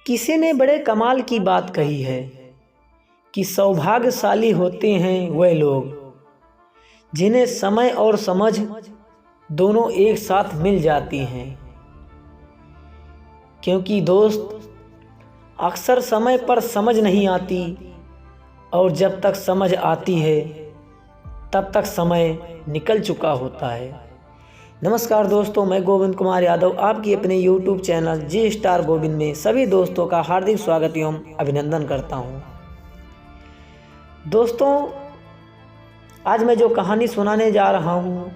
किसी ने बड़े कमाल की बात कही है कि सौभाग्यशाली होते हैं वह लोग जिन्हें समय और समझ दोनों एक साथ मिल जाती हैं। क्योंकि दोस्त, अक्सर समय पर समझ नहीं आती और जब तक समझ आती है तब तक समय निकल चुका होता है। नमस्कार दोस्तों, मैं गोविंद कुमार यादव आपकी अपने YouTube चैनल जी स्टार गोविंद में सभी दोस्तों का हार्दिक स्वागत एवं अभिनंदन करता हूं। दोस्तों, आज मैं जो कहानी सुनाने जा रहा हूं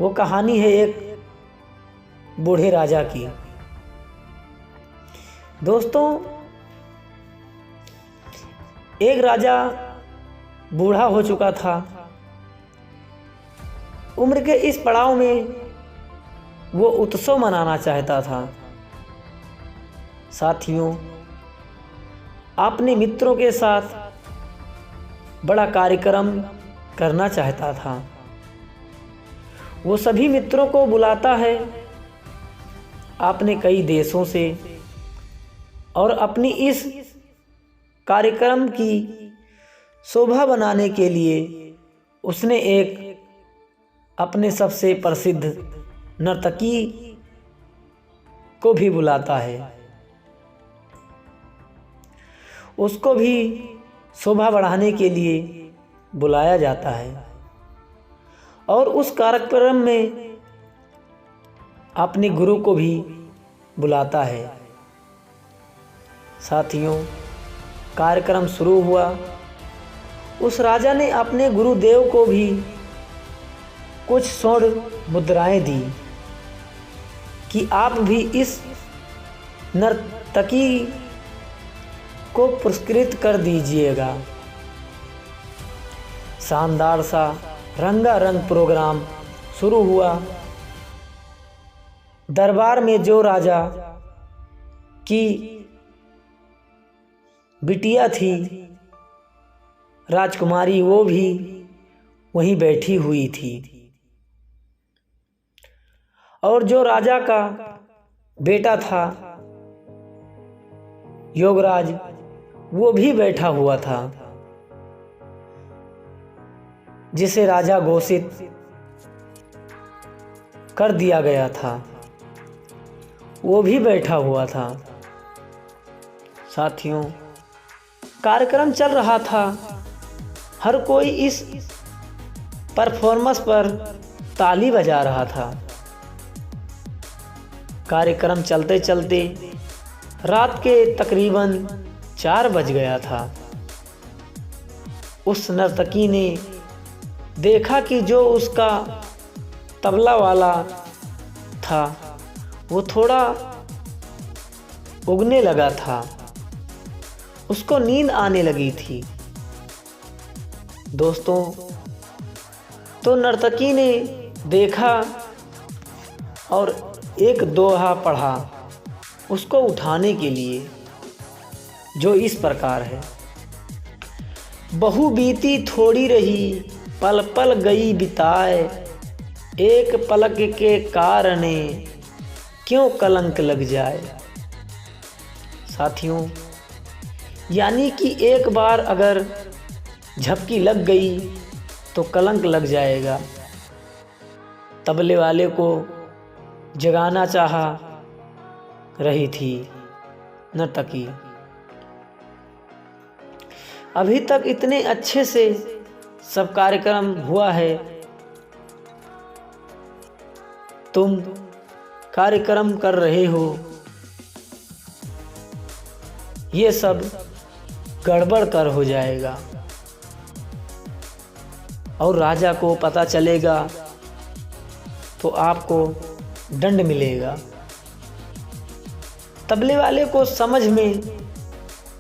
वो कहानी है एक बूढ़े राजा की। दोस्तों, एक राजा बूढ़ा हो चुका था। उम्र के इस पड़ाव में वो उत्सव मनाना चाहता था। साथियों, अपने मित्रों के साथ बड़ा कार्यक्रम करना चाहता था। वो सभी मित्रों को बुलाता है अपने कई देशों से और अपनी इस कार्यक्रम की शोभा बनाने के लिए उसने एक अपने सबसे प्रसिद्ध नर्तकी को भी बुलाता है। उसको भी शोभा बढ़ाने के लिए बुलाया जाता है और उस कार्यक्रम में अपने गुरु को भी बुलाता है। साथियों, कार्यक्रम शुरू हुआ। उस राजा ने अपने गुरुदेव को भी कुछ स्वर्ण मुद्राएं दी कि आप भी इस नर्तकी को पुरस्कृत कर दीजिएगा। शानदार सा रंगारंग प्रोग्राम शुरू हुआ। दरबार में जो राजा की बिटिया थी, राजकुमारी, वो भी वहीं बैठी हुई थी और जो राजा का बेटा था योगराज, वो भी बैठा हुआ था, जिसे राजा घोषित कर दिया गया था, वो भी बैठा हुआ था। साथियों, कार्यक्रम चल रहा था। हर कोई इस परफॉर्मेंस पर ताली बजा रहा था। कार्यक्रम चलते चलते रात के तकरीबन 4 बज गया था। उस नर्तकी ने देखा कि जो उसका तबला वाला था वो थोड़ा उगने लगा था, उसको नींद आने लगी थी। दोस्तों, तो नर्तकी ने देखा और एक दोहा पढ़ा उसको उठाने के लिए, जो इस प्रकार है। बहु बीती थोड़ी रही, पल पल गई बिताए, एक पलक के कारणे क्यों कलंक लग जाए। साथियों, यानी कि एक बार अगर झपकी लग गई तो कलंक लग जाएगा। तबले वाले को जगाना चाहा रही थी नर्तकी। अभी तक इतने अच्छे से सब कार्यक्रम हुआ है, तुम कार्यक्रम कर रहे हो, ये सब गड़बड़ कर हो जाएगा और राजा को पता चलेगा तो आपको दंड मिलेगा। तबले वाले को समझ में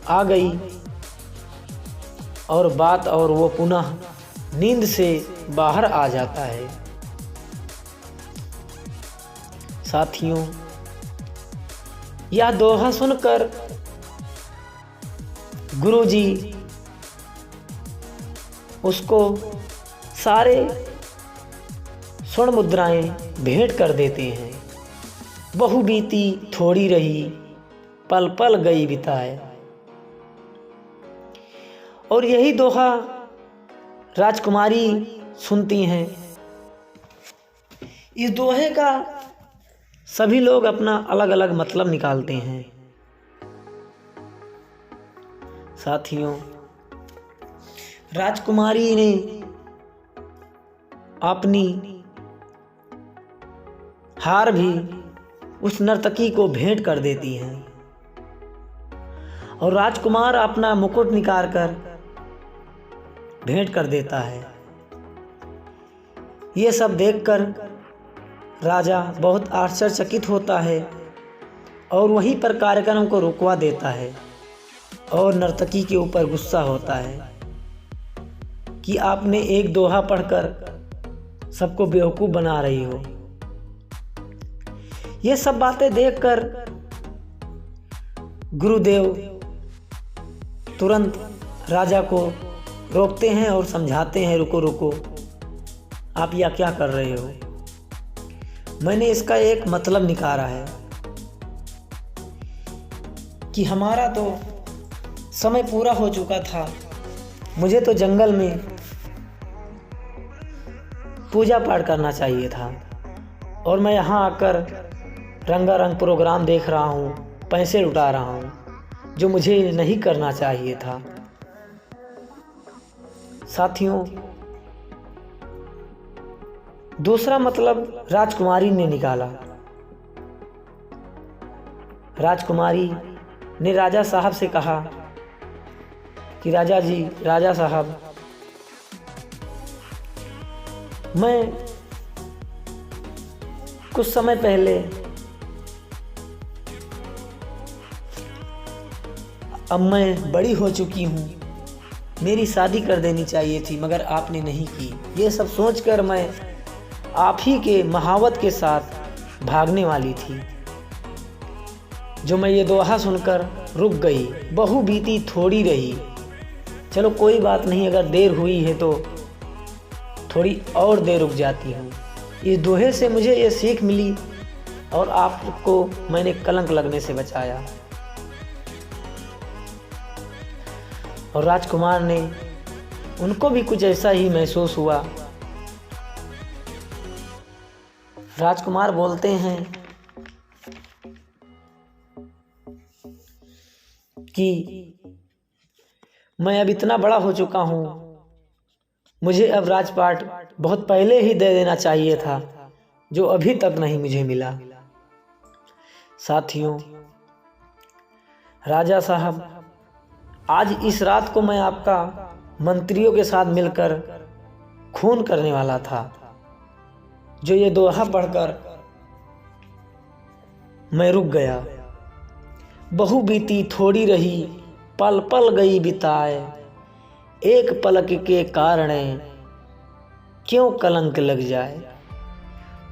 आ गई और बात, और वो पुनः नींद से बाहर आ जाता है। साथियों, यह दोहा सुनकर गुरुजी उसको सारे स्वर्ण मुद्राएं भेंट कर देते हैं। बहु बीती थोड़ी रही, पल पल गई बिताए। और यही दोहा राजकुमारी सुनती हैं। इस दोहे का सभी लोग अपना अलग अलग मतलब निकालते हैं। साथियों, राजकुमारी ने अपनी हार भी उस नर्तकी को भेंट कर देती है और राजकुमार अपना मुकुट निकाल कर भेंट कर देता है। ये सब देखकर राजा बहुत आश्चर्यचकित होता है और वहीं पर कार्यक्रम को रुकवा देता है और नर्तकी के ऊपर गुस्सा होता है कि आपने एक दोहा पढ़कर सबको बेवकूफ़ बना रही हो। ये सब बातें देखकर गुरुदेव तुरंत राजा को रोकते हैं और समझाते हैं, रुको रुको, आप यह क्या कर रहे हो। मैंने इसका एक मतलब निकाला है कि हमारा तो समय पूरा हो चुका था, मुझे तो जंगल में पूजा पाठ करना चाहिए था और मैं यहाँ आकर रंगारंग प्रोग्राम देख रहा हूँ, पैसे लुटा रहा हूँ, जो मुझे नहीं करना चाहिए था। साथियों, दूसरा मतलब राजकुमारी ने निकाला। राजकुमारी ने राजा साहब से कहा कि राजा जी, राजा साहब, मैं कुछ समय पहले अब मैं बड़ी हो चुकी हूँ, मेरी शादी कर देनी चाहिए थी मगर आपने नहीं की। ये सब सोचकर मैं आप ही के महावत के साथ भागने वाली थी, जो मैं ये दोहा सुनकर रुक गई। बहु बीती थोड़ी रही, चलो कोई बात नहीं, अगर देर हुई है तो थोड़ी और देर रुक जाती हूँ। इस दोहे से मुझे ये सीख मिली और आपको मैंने कलंक लगने से बचाया। और राजकुमार ने, उनको भी कुछ ऐसा ही महसूस हुआ। राजकुमार बोलते हैं कि मैं अब इतना बड़ा हो चुका हूँ, मुझे अब राजपाट बहुत पहले ही दे देना चाहिए था, जो अभी तक नहीं मुझे मिला। साथियों, राजा साहब, आज इस रात को मैं आपका मंत्रियों के साथ मिलकर खून करने वाला था, जो ये दोहा पढ़कर मैं रुक गया। बहु बीती थोड़ी रही, पल पल गई बिताए, एक पलक के कारण क्यों कलंक लग जाए।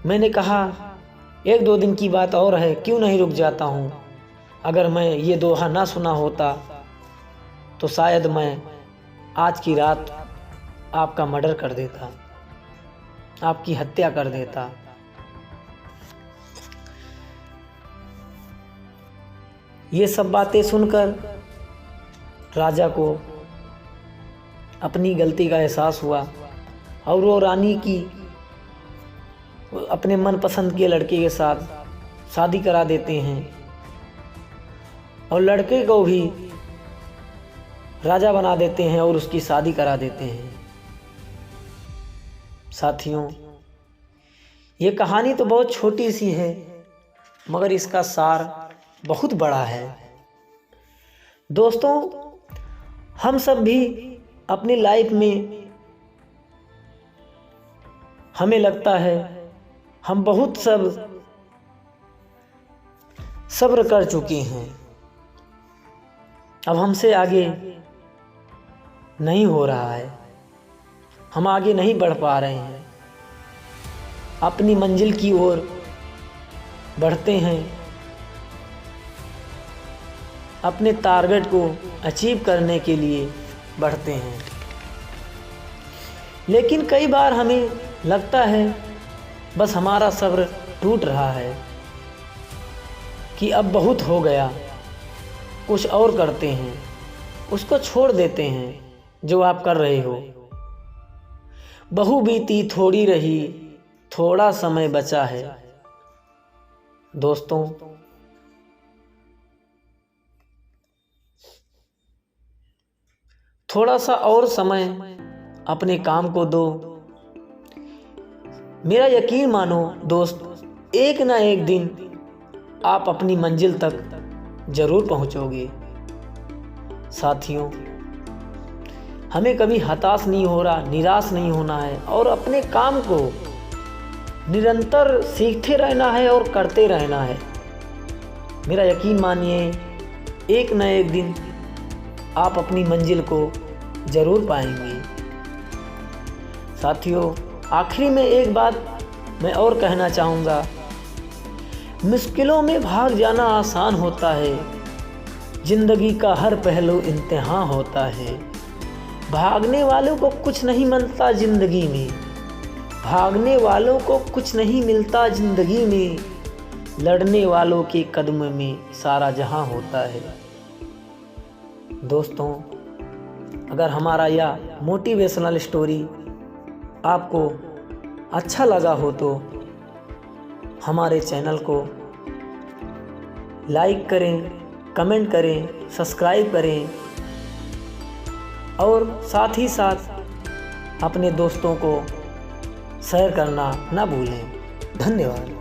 मैंने कहा एक दो दिन की बात और है, क्यों नहीं रुक जाता हूँ। अगर मैं ये दोहा ना सुना होता तो शायद मैं आज की रात आपका मर्डर कर देता, आपकी हत्या कर देता। ये सब बातें सुनकर राजा को अपनी गलती का एहसास हुआ और वो रानी की अपने मनपसंद के लड़के के साथ शादी करा देते हैं और लड़के को भी राजा बना देते हैं और उसकी शादी करा देते हैं। साथियों, ये कहानी तो बहुत छोटी सी है मगर इसका सार बहुत बड़ा है। दोस्तों, हम सब भी अपनी लाइफ में हमें लगता है हम बहुत सब सब्र कर चुके हैं, अब हमसे आगे नहीं हो रहा है, हम आगे नहीं बढ़ पा रहे हैं, अपनी मंजिल की ओर बढ़ते हैं, अपने टारगेट को अचीव करने के लिए बढ़ते हैं। लेकिन कई बार हमें लगता है बस हमारा सब्र टूट रहा है कि अब बहुत हो गया, कुछ और करते हैं, उसको छोड़ देते हैं जो आप कर रहे हो। बहु बीती थोड़ी रही, थोड़ा समय बचा है। दोस्तों, थोड़ा सा और समय अपने काम को दो। मेरा यकीन मानो दोस्त, एक ना एक दिन आप अपनी मंजिल तक जरूर पहुंचोगे। साथियों, हमें कभी हताश नहीं हो रहा, निराश नहीं होना है और अपने काम को निरंतर सीखते रहना है और करते रहना है। मेरा यकीन मानिए, एक न एक दिन आप अपनी मंजिल को ज़रूर पाएंगे। साथियों, आखिरी में एक बात मैं और कहना चाहूँगा। मुश्किलों में भाग जाना आसान होता है, ज़िंदगी का हर पहलू इम्तिहान होता है। भागने वालों को कुछ नहीं मिलता ज़िंदगी में, भागने वालों को कुछ नहीं मिलता ज़िंदगी में, लड़ने वालों के कदम में सारा जहां होता है। दोस्तों, अगर हमारा यह मोटिवेशनल स्टोरी आपको अच्छा लगा हो तो हमारे चैनल को लाइक करें, कमेंट करें, सब्सक्राइब करें और साथ ही साथ अपने दोस्तों को शेयर करना ना भूलें। धन्यवाद।